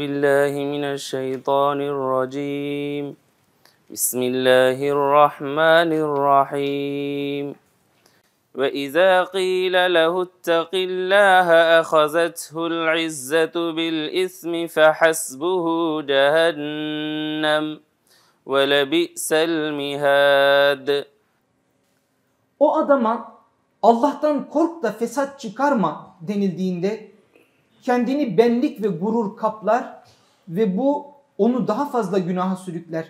بالله من الشيطان الرجيم بسم الله الرحمن الرحيم وإذا قيل له اتق الله أخذته العزة بالإثم فحسبه جهنم وَلَبِئْسَ الْمِهَادِ. O adama Allah'tan kork da fesat çıkarma denildiğinde kendini benlik ve gurur kaplar ve bu onu daha fazla günaha sürükler.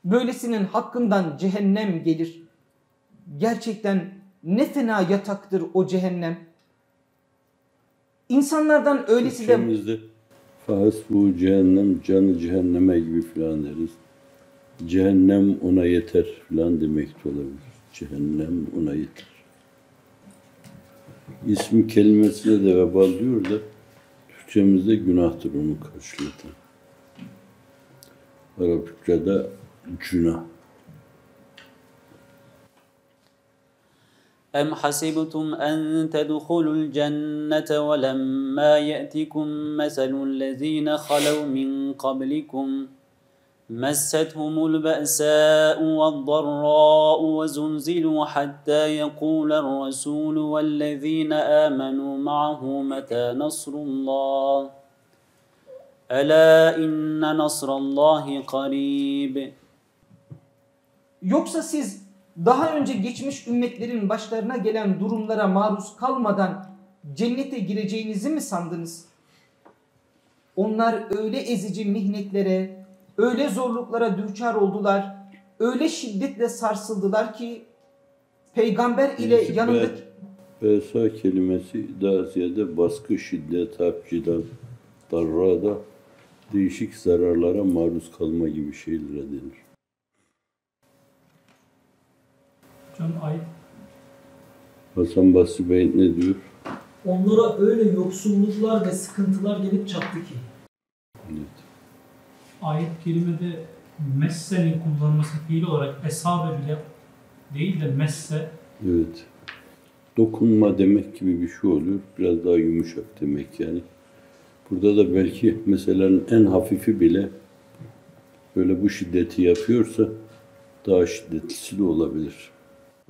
Böylesinin hakkından cehennem gelir. Gerçekten ne fena yataktır o cehennem. İnsanlardan öylesi de... Bu cehennem, canı cehenneme gibi filan deriz. Cehennem ona yeter filan demek de olabilir. Cehennem ona yeter. İsmi kelimesine de vebal diyor da Türkçemizde günahtır onu karşılatan. Arapçada günah. أَمْ حَسِبْتُمْ أَنْ تَدْخُلُوا الْجَنَّةَ وَلَمَّا يَأْتِكُمْ مَثَلُ الَّذِينَ خَلَوْا مِنْ قَبْلِكُمْ مَسَّتْهُمُ الْبَأْسَاءُ وَالضَّرَّاءُ وَزُلْزِلُوا حَتَّى يَقُولَ الرَّسُولُ وَالَّذِينَ آمَنُوا مَعَهُ مَتَى نَصْرُ اللَّهِ أَلَا إِنَّ نَصْرَ اللَّهِ قَرِيبٌ. Yoksa siz daha önce geçmiş ümmetlerin başlarına gelen durumlara maruz kalmadan cennete gireceğinizi mi sandınız? Onlar öyle ezici mihnetlere, öyle zorluklara düçar oldular, öyle şiddetle sarsıldılar ki peygamber ile yanındaki... Besa kelimesi daha ziyade baskı, şiddet, hapcidan, darrada değişik zararlara maruz kalma gibi şeylere denir. Ayet. Hasan Basri Bey ne diyor? Onlara öyle yoksulluklar ve sıkıntılar gelip çattı ki. Evet. Ayet kelimede messe'nin kullanılması fiil olarak esabe bile değil de messe. Evet. Dokunma demek gibi bir şey oluyor. Biraz daha yumuşak demek yani. Burada da belki meselenin en hafifi bile böyle bu şiddeti yapıyorsa daha şiddetlisi de olabilir.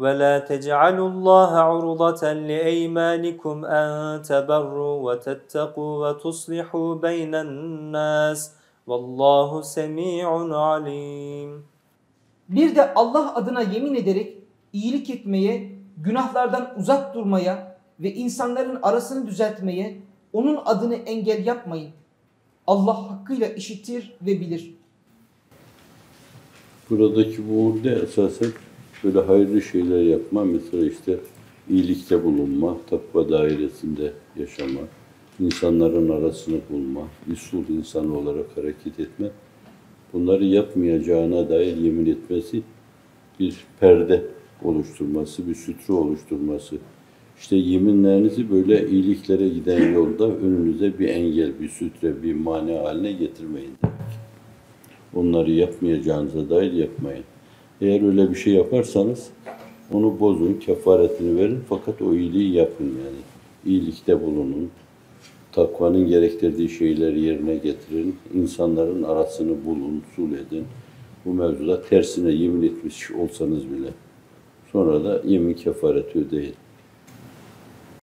وَلَا تَجْعَلُوا اللّٰهَ عُرْضَةً لِأَيْمَانِكُمْ أَنْ تَبَرُّوا وَتَتَّقُوا وَتُصْلِحُوا بَيْنَ النَّاسِ وَاللّٰهُ سَمِيعٌ عَلِيمٌ. Bir de Allah adına yemin ederek iyilik etmeye, günahlardan uzak durmaya ve insanların arasını düzeltmeye onun adını engel yapmayın. Allah hakkıyla işitir ve bilir. Buradaki bu da esasen böyle hayırlı şeyler yapma, mesela işte iyilikte bulunma, takva dairesinde yaşama, insanların arasını bulma, bir sulh insanı olarak hareket etme, bunları yapmayacağına dair yemin etmesi, bir perde oluşturması, bir sütre oluşturması. İşte yeminlerinizi böyle iyiliklere giden yolda önünüze bir engel, bir sütre, bir mani haline getirmeyin demek. Onları yapmayacağınıza dair yapmayın. Eğer öyle bir şey yaparsanız onu bozun, kefaretini verin fakat o iyiliği yapın yani. İyilikte bulunun, takvanın gerektirdiği şeyleri yerine getirin, insanların arasını bulun, sulh edin. Bu mevzuda tersine yemin etmiş olsanız bile sonra da yemin kefareti ödeyin.